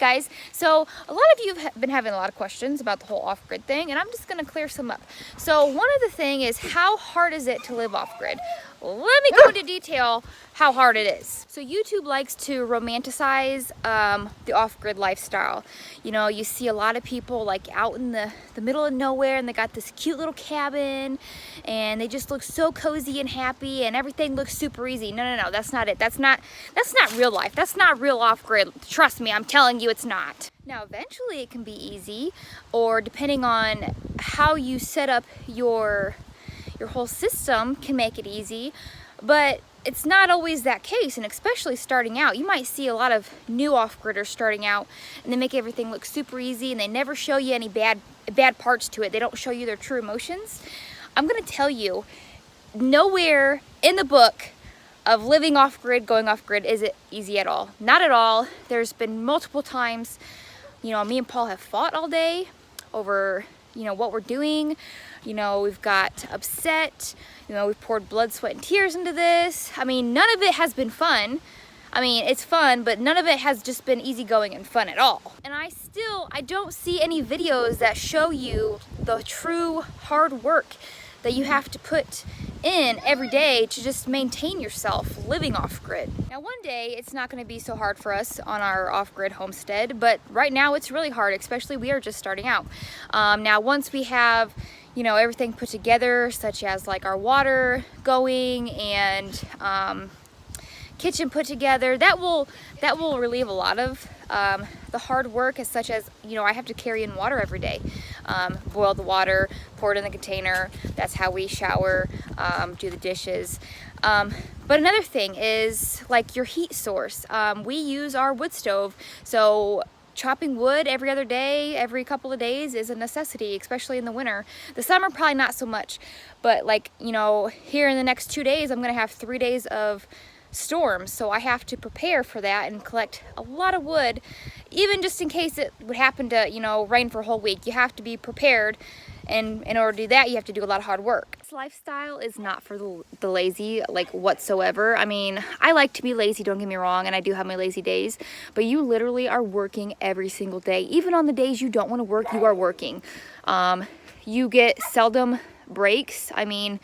guys, so a lot of you have been having a lot of questions about the whole off-grid thing, and I'm just going to clear some up. So one of the thing is, how hard is it to live off-grid? Let me go into detail how hard it is. So YouTube likes to romanticize the off-grid lifestyle. You know, you see a lot of people like out in the middle of nowhere, and they got this cute little cabin, and they just look so cozy and happy, and everything looks super easy. No, that's not it. That's not real life. That's not real off-grid. Trust me, I'm telling you, it's not. Now, eventually it can be easy, or depending on how you set up your whole system can make it easy, but it's not always that case. And especially starting out, you might see a lot of new off-gridders starting out, and they make everything look super easy, and they never show you any bad parts to it. They don't show you their true emotions. I'm gonna tell you, nowhere in the book of living off-grid, going off-grid, is it easy at all. Not at all. There's been multiple times, you know, me and Paul have fought all day over, you know, what we're doing. You know, we've got upset, you know, we've poured blood, sweat, and tears into this. I mean, none of it has been fun. I mean, it's fun, but none of it has just been easygoing and fun at all. And I don't see any videos that show you the true hard work that you have to put in every day to just maintain yourself living off-grid. Now, one day it's not going to be so hard for us on our off-grid homestead, but right now it's really hard, especially we are just starting out. Now, once we have, you know, everything put together, such as like our water going and kitchen put together, that will relieve a lot of the hard work, as such as, you know, I have to carry in water every day, boil the water, pour it in the container. That's how we shower, do the dishes. But another thing is like your heat source. We use our wood stove, so chopping wood every other day, every couple of days is a necessity, especially in the winter. The summer, probably not so much, but like, you know, here in the next 2 days, I'm gonna have 3 days of storms, so I have to prepare for that and collect a lot of wood, even just in case it would happen to, you know, rain for a whole week. You have to be prepared, and in order to do that, you have to do a lot of hard work. This lifestyle is not for the lazy, like, whatsoever. I mean, I like to be lazy, don't get me wrong, and I do have my lazy days, but you literally are working every single day. Even on the days you don't want to work, you are working. You get seldom breaks. I mean,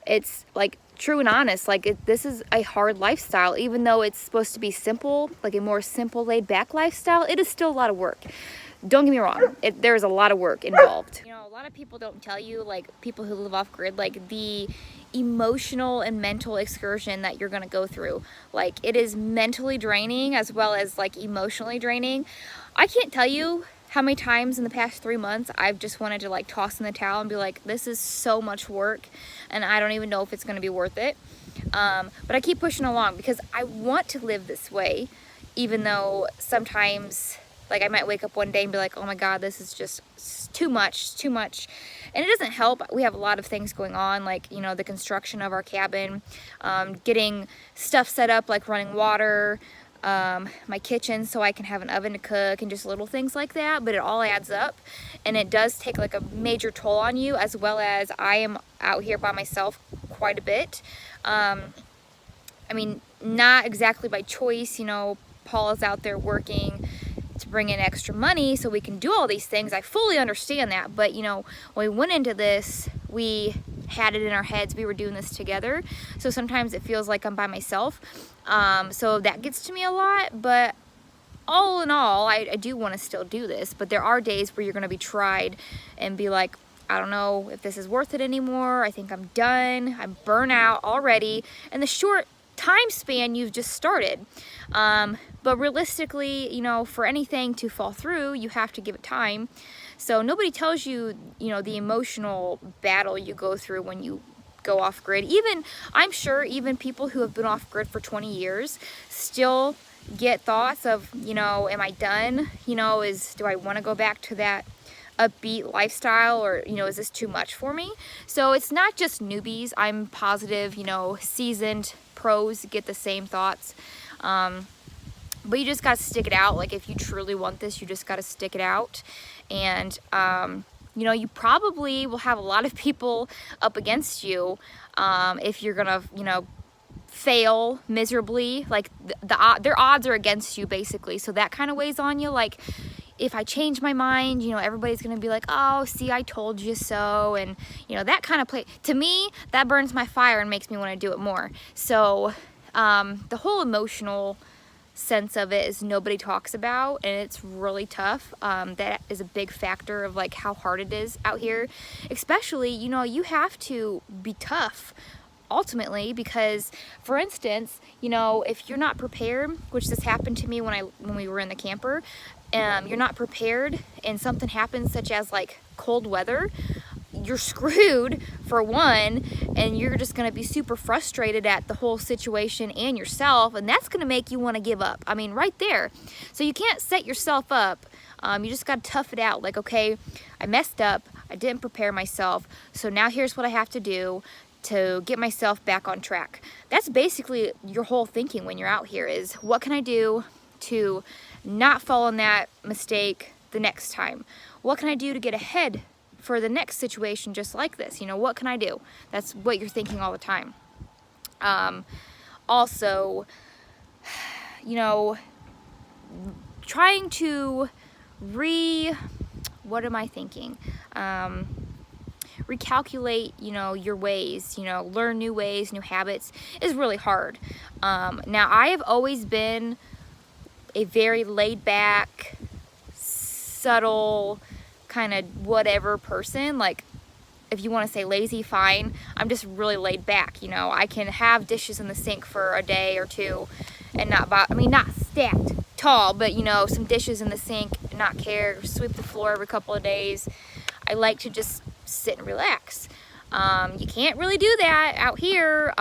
it's like true and honest, like this is a hard lifestyle. Even though it's supposed to be simple, like a more simple, laid-back lifestyle, it is still a lot of work. Don't get me wrong, there's a lot of work involved. You know, a lot of people don't tell you, like people who live off-grid, like the emotional and mental excursion that you're gonna go through. Like, it is mentally draining as well as like emotionally draining. I can't tell you how many times in the past 3 months I've just wanted to like toss in the towel and be like, this is so much work and I don't even know if it's going to be worth it. But I keep pushing along because I want to live this way, even though sometimes like I might wake up one day and be like, oh my God, this is just too much. And it doesn't help. We have a lot of things going on, like, you know, the construction of our cabin, getting stuff set up, like running water, my kitchen so I can have an oven to cook, and just little things like that. But it all adds up, and it does take like a major toll on you, as well as I am out here by myself quite a bit. I mean, not exactly by choice, you know. Paul is out there working to bring in extra money so we can do all these things. I fully understand that, but you know, when we went into this, we had it in our heads we were doing this together, so sometimes it feels like I'm by myself. So that gets to me a lot, but all in all, I do want to still do this. But there are days where you're going to be tried and be like, I don't know if this is worth it anymore. I think I'm done. I'm burnt out already. And the short time span you've just started. But realistically, you know, for anything to fall through, you have to give it time. So nobody tells you, you know, the emotional battle you go through when you go off grid. Even, I'm sure even people who have been off grid for 20 years still get thoughts of, you know, am I done? You know, do I want to go back to that upbeat lifestyle, or, you know, is this too much for me? So it's not just newbies. I'm positive, you know, seasoned pros get the same thoughts. But you just got to stick it out. Like, if you truly want this, you just got to stick it out. And, you know, you probably will have a lot of people up against you if you're going to, you know, fail miserably, like their odds are against you basically. So that kind of weighs on you. Like if I change my mind, you know, everybody's gonna be like, oh, see, I told you so. And you know, that kind of play, to me, that burns my fire and makes me want to do it more. So the whole emotional sense of it is nobody talks about, and it's really tough. That is a big factor of like how hard it is out here, especially, you know, you have to be tough ultimately, because for instance, you know, if you're not prepared, which this happened to me when we were in the camper, you're not prepared and something happens such as like cold weather, you're screwed for one, and you're just going to be super frustrated at the whole situation and yourself, and that's going to make you want to give up. I mean, right there. So you can't set yourself up. You just got to tough it out. Like, okay, I messed up, I didn't prepare myself, so now here's what I have to do to get myself back on track. That's basically your whole thinking when you're out here, is what can I do to not fall in that mistake the next time? What can I do to get ahead for the next situation just like this? You know, what can I do? That's what you're thinking all the time. Also, you know, trying to what am I thinking? Recalculate, you know, your ways, you know, learn new ways, new habits is really hard. Now, I have always been a very laid back, subtle, kind of whatever person. Like, if you want to say lazy, fine. I'm just really laid back, you know. I can have dishes in the sink for a day or two and not stacked tall, but you know, some dishes in the sink, not care, sweep the floor every couple of days. I like to just sit and relax. You can't really do that out here.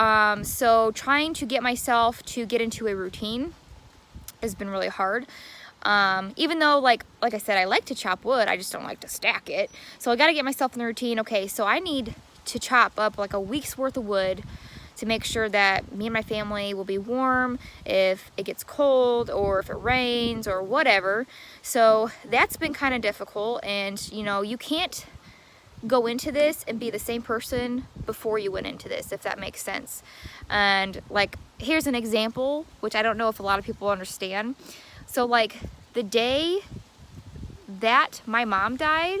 So trying to get myself to get into a routine has been really hard. Even though, like I said, I like to chop wood, I just don't like to stack it. So I got to get myself in the routine. Okay, so I need to chop up like a week's worth of wood to make sure that me and my family will be warm if it gets cold or if it rains or whatever. So that's been kind of difficult, and you know, you can't go into this and be the same person before you went into this, if that makes sense. And like, here's an example, which I don't know if a lot of people understand. So like the day that my mom died,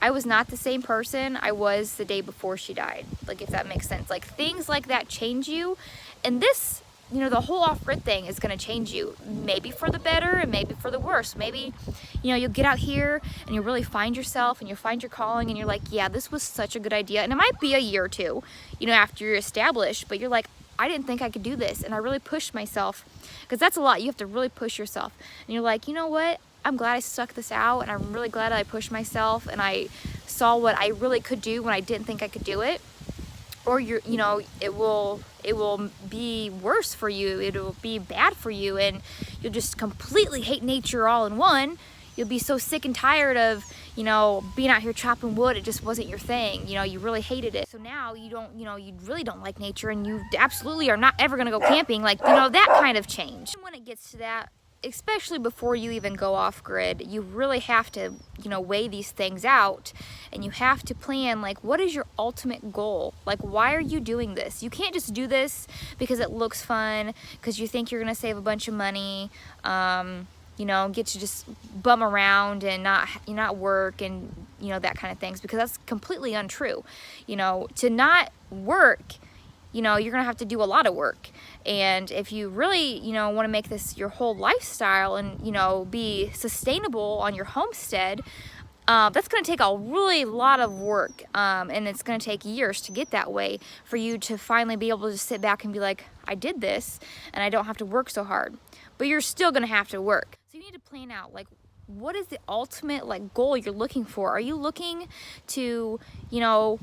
I was not the same person I was the day before she died. Like, if that makes sense. Like, things like that change you. And this, you know, the whole off-grid thing is going to change you. Maybe for the better and maybe for the worse. Maybe, you know, you'll get out here and you'll really find yourself and you'll find your calling and you're like, yeah, this was such a good idea. And it might be a year or two, you know, after you're established, but you're like, I didn't think I could do this. And I really pushed myself, because that's a lot. You have to really push yourself. And you're like, you know what? I'm glad I stuck this out, and I'm really glad I pushed myself and I saw what I really could do when I didn't think I could do it. Or you know, it will be worse for you. It'll be bad for you, and you'll just completely hate nature all in one. You'll be so sick and tired of, you know, being out here chopping wood. It just wasn't your thing. You know, you really hated it. So now you don't, you know, you really don't like nature, and you absolutely are not ever gonna go camping. Like, you know, that kind of change. When it gets to that, especially before you even go off grid, you really have to, you know, weigh these things out, and you have to plan, like, what is your ultimate goal? Like, why are you doing this? You can't just do this because it looks fun, because you think you're gonna save a bunch of money, you know, get to just bum around and not work, and you know, that kind of things, because that's completely untrue. You know, to not work, you know, you're gonna have to do a lot of work. And if you really, you know, want to make this your whole lifestyle and, you know, be sustainable on your homestead, that's going to take a really lot of work, and it's going to take years to get that way for you to finally be able to sit back and be like, I did this and I don't have to work so hard. But you're still going to have to work. So you need to plan out, like, what is the ultimate, like, goal you're looking for? Are you looking to, you know,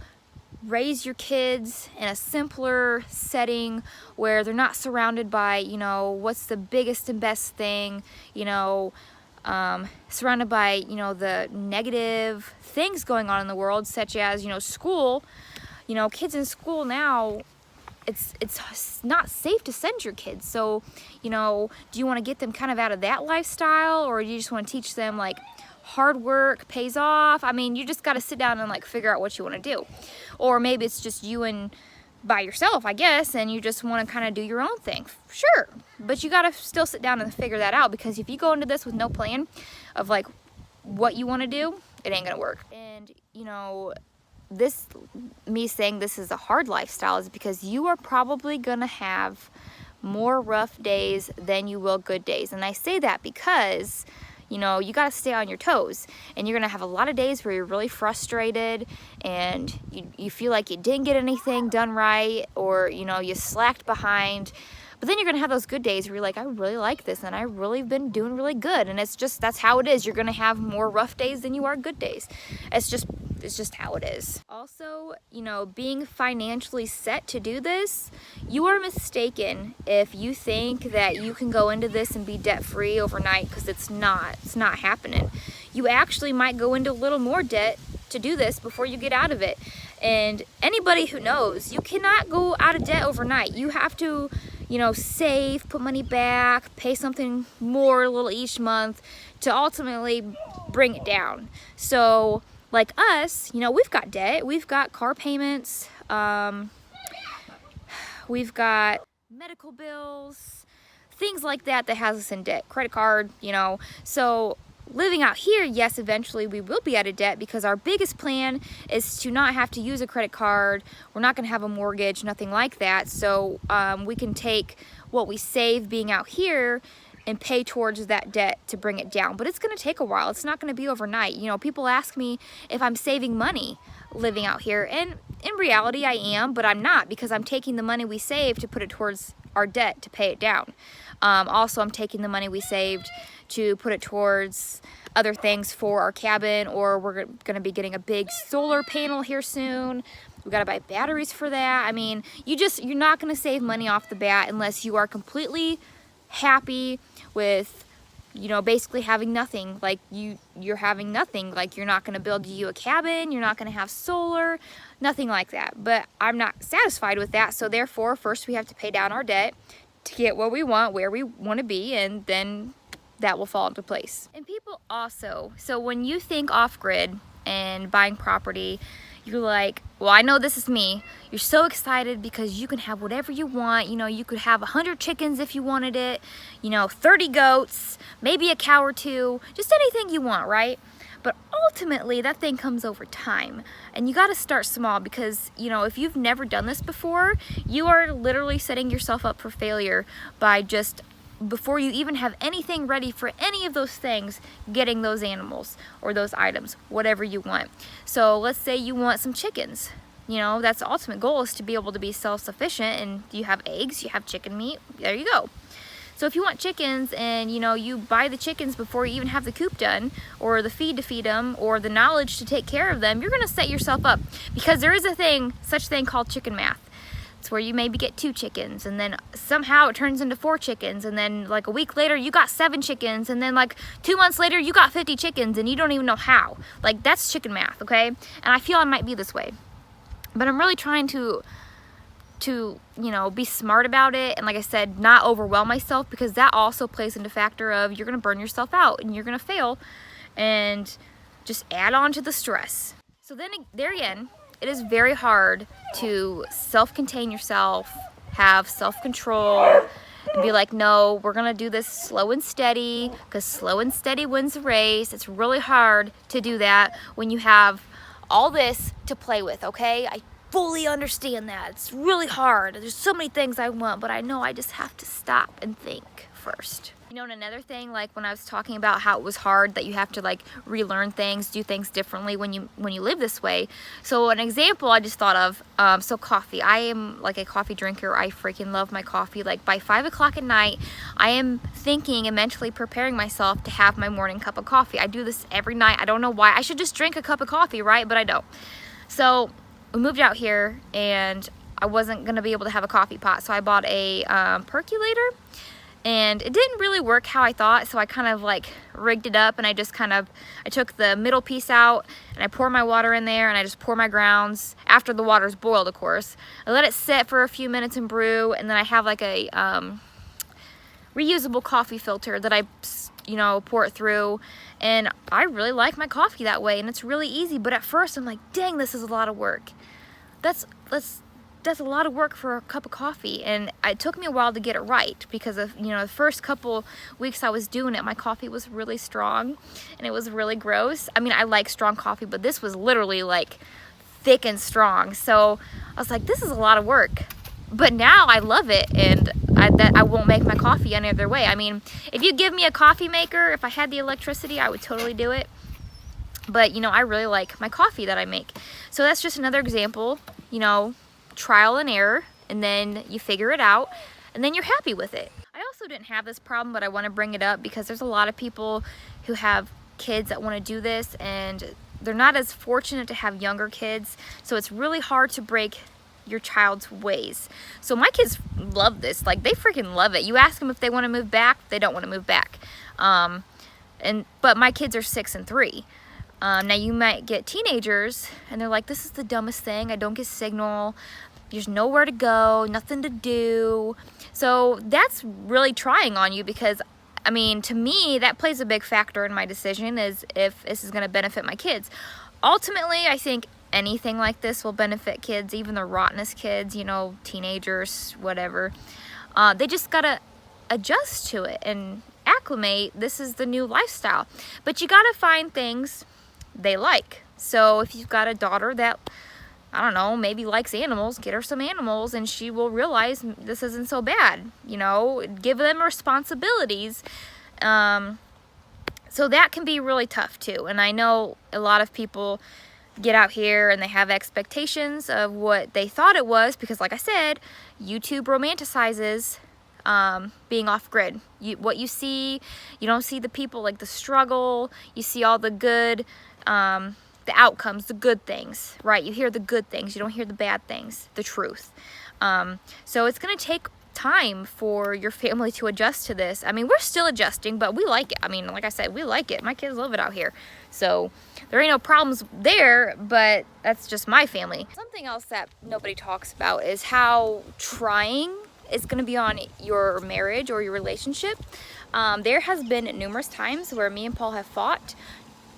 raise your kids in a simpler setting where they're not surrounded by, you know, what's the biggest and best thing, you know, surrounded by, you know, the negative things going on in the world, such as, you know, school. You know, kids in school now, it's not safe to send your kids. So, you know, do you want to get them kind of out of that lifestyle, or do you just want to teach them, like, hard work pays off? I mean, you just got to sit down and, like, figure out what you want to do. Or maybe it's just you and by yourself, I guess, and you just want to kind of do your own thing. Sure, but you got to still sit down and figure that out, because if you go into this with no plan of like what you want to do, it ain't gonna work. And you know, me saying this is a hard lifestyle is because you are probably gonna have more rough days than you will good days. And I say that because, you know, you got to stay on your toes, and you're going to have a lot of days where you're really frustrated and you feel like you didn't get anything done right, or, you know, you slacked behind. But then you're going to have those good days where you're like, I really like this and I really been doing really good. And it's just, that's how it is. You're going to have more rough days than you are good days. It's just how it is. Also, you know, being financially set to do this, you are mistaken if you think that you can go into this and be debt-free overnight, because it's not happening. You actually might go into a little more debt to do this before you get out of it. And anybody who knows, you cannot go out of debt overnight. You have to, you know, save, put money back, pay something more a little each month to ultimately bring it down. So like us, you know, we've got debt, we've got car payments, we've got medical bills, things like that has us in debt, credit card, you know. So living out here, yes, eventually we will be out of debt, because our biggest plan is to not have to use a credit card. We're not going to have a mortgage, nothing like that. So we can take what we save being out here and pay towards that debt to bring it down. But it's going to take a while. It's not going to be overnight. You know, people ask me if I'm saving money living out here, and in reality I am, but I'm not, because I'm taking the money we save to put it towards our debt to pay it down. Also, I'm taking the money we saved to put it towards other things for our cabin, or we're going to be getting a big solar panel here soon. We got to buy batteries for that. I mean, you're not going to save money off the bat unless you are completely happy with, you know, basically having nothing. Like you're having nothing. Like you're not going to build you a cabin, you're not going to have solar, nothing like that. But I'm not satisfied with that, so therefore first we have to pay down our debt to get what we want, where we want to be, and then that will fall into place. And people also, so when you think off-grid and buying property, you're like, well, I know this is me. You're so excited because you can have whatever you want. You know, you could have 100 chickens if you wanted it, you know, 30 goats, maybe a cow or two, just anything you want, right? But ultimately, that thing comes over time. And you got to start small, because, you know, if you've never done this before, you are literally setting yourself up for failure by just, before you even have anything ready for any of those things, getting those animals or those items, whatever you want. So let's say you want some chickens. You know, that's the ultimate goal, is to be able to be self-sufficient, and you have eggs, you have chicken meat, there you go. So if you want chickens, and you know, you buy the chickens before you even have the coop done, or the feed to feed them, or the knowledge to take care of them, you're gonna set yourself up, because there is such thing called chicken math. It's where you maybe get 2 chickens, and then somehow it turns into 4 chickens, and then like a week later you got 7 chickens, and then like 2 months later you got 50 chickens, and you don't even know how. Like, that's chicken math, okay? And I feel I might be this way, but I'm really trying to you know, be smart about it, and like I said, not overwhelm myself, because that also plays into factor of you're gonna burn yourself out and you're gonna fail, and just add on to the stress. So then there again, it is very hard to self-contain yourself, have self-control, and be like, no, we're gonna do this slow and steady, because slow and steady wins the race. It's really hard to do that when you have all this to play with, okay? I fully understand that. It's really hard. There's so many things I want, but I know I just have to stop and think first. You know, and another thing, like when I was talking about how it was hard, that you have to like relearn things, do things differently when you live this way. So an example I just thought of, so coffee. I am like a coffee drinker. I freaking love my coffee. Like by 5 o'clock at night, I am thinking and mentally preparing myself to have my morning cup of coffee. I do this every night. I don't know why. I should just drink a cup of coffee, right? But I don't. So we moved out here, and I wasn't gonna be able to have a coffee pot, so I bought a percolator, and it didn't really work how I thought. So I kind of like rigged it up, and I took the middle piece out, and I pour my water in there, and I just pour my grounds after the water's boiled, of course. I let it sit for a few minutes and brew, and then I have like a reusable coffee filter that I, you know, pour it through, and I really like my coffee that way, and it's really easy. But at first I'm like, dang, this is a lot of work. Let's that's a lot of work for a cup of coffee, and it took me a while to get it right because of, you know, the first couple weeks I was doing it, my coffee was really strong and it was really gross. I mean, I like strong coffee, but this was literally like thick and strong. So I was like, this is a lot of work. But now I love it, and I won't make my coffee any other way. I mean, if you give me a coffee maker, if I had the electricity, I would totally do it. But, you know, I really like my coffee that I make. So that's just another example, you know, trial and error, and then you figure it out, and then you're happy with it. I also didn't have this problem, but I want to bring it up because there's a lot of people who have kids that want to do this, and they're not as fortunate to have younger kids. So it's really hard to break your child's ways. So my kids love this, like they freaking love it. You ask them if they want to move back, they don't want to move back. But my kids are 6 and 3. Now you might get teenagers and they're like, this is the dumbest thing, I don't get signal, there's nowhere to go, nothing to do. So that's really trying on you, because I mean, to me, that plays a big factor in my decision, is if this is going to benefit my kids. Ultimately, I think anything like this will benefit kids, even the rottenest kids, you know, teenagers, whatever. They just gotta adjust to it and acclimate. This is the new lifestyle. But you gotta find things they like. So if you've got a daughter that, I don't know, maybe likes animals, get her some animals and she will realize this isn't so bad. You know, give them responsibilities. So that can be really tough too. And I know a lot of people get out here and they have expectations of what they thought it was, because like I said, YouTube romanticizes being off grid. What you see, you don't see the people, like the struggle, you see all the good, the outcomes, the good things, right? You hear the good things, you don't hear the bad things, the truth. So it's gonna take time for your family to adjust to this. I mean, we're still adjusting, but we like it. I mean, like I said, we like it. My kids love it out here. So there ain't no problems there, but that's just my family. Something else that nobody talks about is how trying it's going to be on your marriage or your relationship. There has been numerous times where me and Paul have fought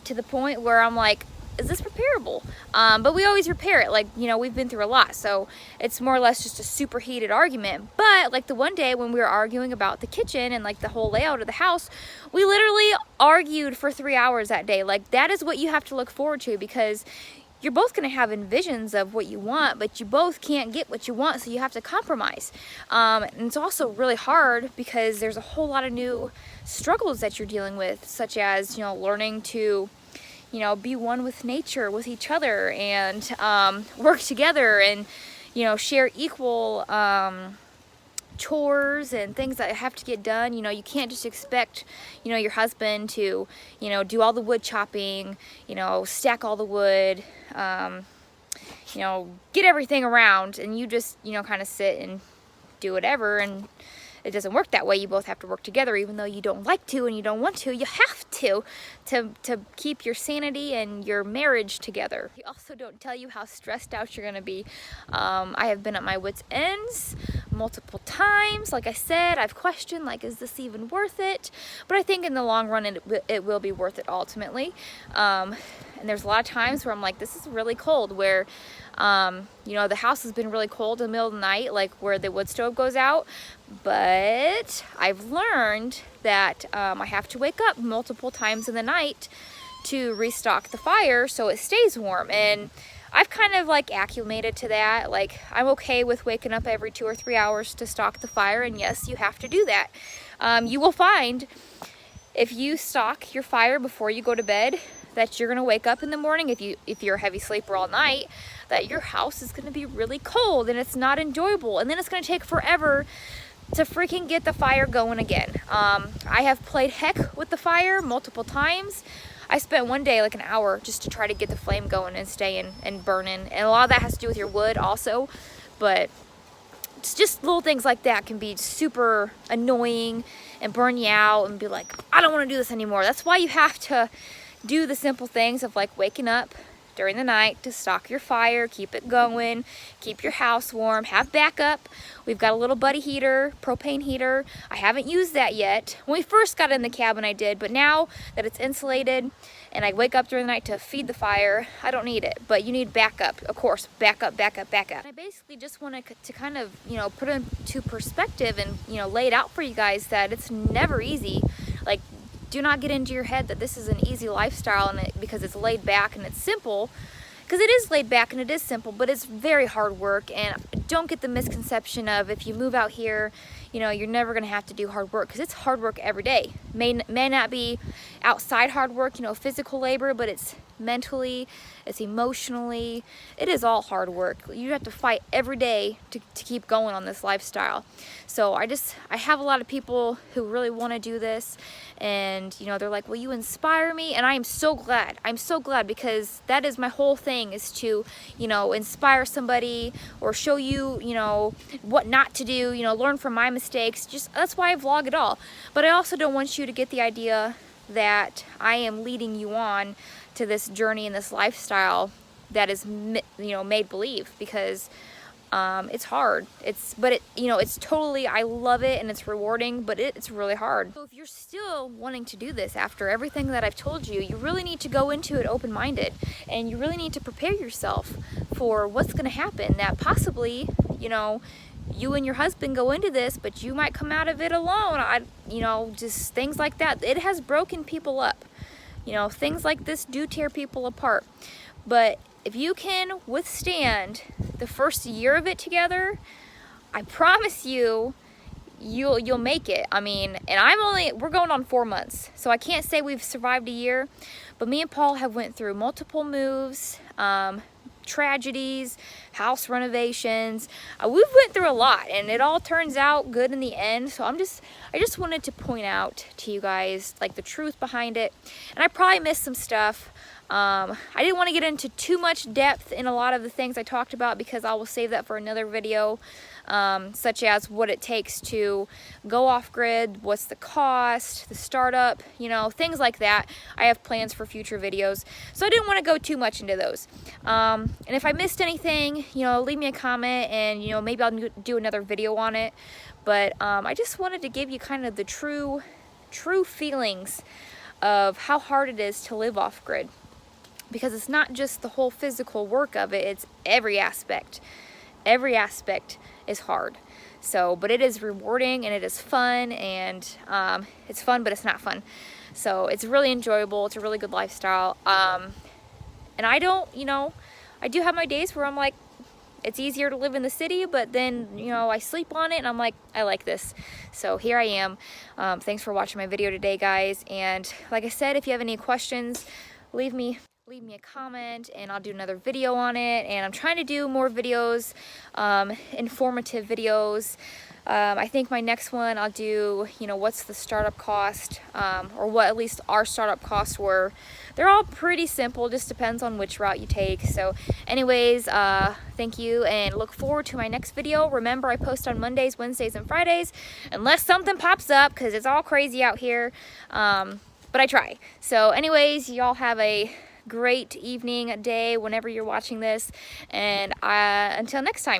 to the point where I'm like, is this repairable? But we always repair it. Like, you know, we've been through a lot, so it's more or less just a super heated argument. But like the one day when we were arguing about the kitchen and like the whole layout of the house, we literally argued for 3 hours that day. Like, that is what you have to look forward to, because you're both going to have visions of what you want, but you both can't get what you want, so you have to compromise. And it's also really hard because there's a whole lot of new struggles that you're dealing with, such as, you know, learning to, you know, be one with nature, with each other, and work together, and, you know, share equal chores and things that have to get done. You know, you can't just expect, you know, your husband to, you know, do all the wood chopping, you know, stack all the wood, you know, get everything around, and you just, you know, kind of sit and do whatever. And it doesn't work that way. You both have to work together, even though you don't like to and you don't want to. You have to keep your sanity and your marriage together. He also don't tell you how stressed out you're gonna be. I have been at my wits' ends multiple times. Like I said, I've questioned, like, is this even worth it? But I think in the long run, it will be worth it ultimately. And there's a lot of times where I'm like, this is really cold, where you know, the house has been really cold in the middle of the night, like where the wood stove goes out. But I've learned that I have to wake up multiple times in the night to restock the fire so it stays warm. And I've kind of like acclimated to that. Like, I'm okay with waking up every 2 or 3 hours to stock the fire. And yes, you have to do that. You will find if you stock your fire before you go to bed, that you're gonna wake up in the morning, if you're a heavy sleeper all night, that your house is gonna be really cold and it's not enjoyable. And then it's gonna take forever to freaking get the fire going again. I have played heck with the fire multiple times. I spent one day like an hour just to try to get the flame going and staying and burning. And a lot of that has to do with your wood also, but it's just little things like that can be super annoying and burn you out and be like, I don't want to do this anymore. That's why you have to do the simple things of like waking up during the night to stock your fire, keep it going, keep your house warm, have backup. We've got a little buddy heater, propane heater. I haven't used that yet. When we first got in the cabin I did, but now that it's insulated and I wake up during the night to feed the fire, I don't need it. But you need backup, of course, backup. I basically just wanted to kind of, you know, put it into perspective and, you know, lay it out for you guys that it's never easy. Like, do not get into your head that this is an easy lifestyle because it's laid back and it's simple. Because it is laid back and it is simple, but it's very hard work. And don't get the misconception of if you move out here, you know, you're never going to have to do hard work, because it's hard work every day. May not be outside hard work, you know, physical labor, but it's mentally, it's emotionally, it is all hard work. You have to fight every day to keep going on this lifestyle. So I have a lot of people who really want to do this, and you know, they're like, well, you inspire me, and I am so glad. I'm so glad, because that is my whole thing, is to, you know, inspire somebody or show you, you know, what not to do, you know, learn from my mistakes. Just that's why I vlog it all. But I also don't want you to get the idea that I am leading you on to this journey and this lifestyle that is, you know, made believe, because it's hard. You know, it's totally, I love it and it's rewarding, but it's really hard. So if you're still wanting to do this after everything that I've told you, you really need to go into it open-minded, and you really need to prepare yourself for what's going to happen. That possibly, you know, you and your husband go into this, but you might come out of it alone. You know, just things like that. It has broken people up. You know, things like this do tear people apart. But if you can withstand the first year of it together, I promise you, you'll make it. I mean, and we're going on 4 months, so I can't say we've survived a year, but me and Paul have went through multiple moves, tragedies, house renovations. We've went through a lot, and it all turns out good in the end. So I just wanted to point out to you guys, like, the truth behind it. And I probably missed some stuff. I didn't want to get into too much depth in a lot of the things I talked about, because I will save that for another video, such as what it takes to go off grid, what's the cost, the startup, you know, things like that. I have plans for future videos, so I didn't want to go too much into those. And if I missed anything, you know, leave me a comment, and you know, maybe I'll do another video on it. But I just wanted to give you kind of the true feelings of how hard it is to live off grid. Because it's not just the whole physical work of it, it's every aspect. Every aspect is hard. So, but it is rewarding and it is fun, and it's fun, but it's not fun. So it's really enjoyable. It's a really good lifestyle. And I don't, you know, I do have my days where I'm like, it's easier to live in the city, but then, you know, I sleep on it and I'm like, I like this. So here I am. Thanks for watching my video today, guys. And like I said, if you have any questions, leave me a comment and I'll do another video on it. And I'm trying to do more videos, informative videos. I think my next one I'll do, you know, what's the startup cost, or what at least our startup costs were. They're all pretty simple, just depends on which route you take. So anyways, thank you, and look forward to my next video. Remember, I post on Mondays, Wednesdays, and Fridays, unless something pops up, because it's all crazy out here. But I try. So anyways, y'all have a great evening, day, whenever you're watching this, and until next time.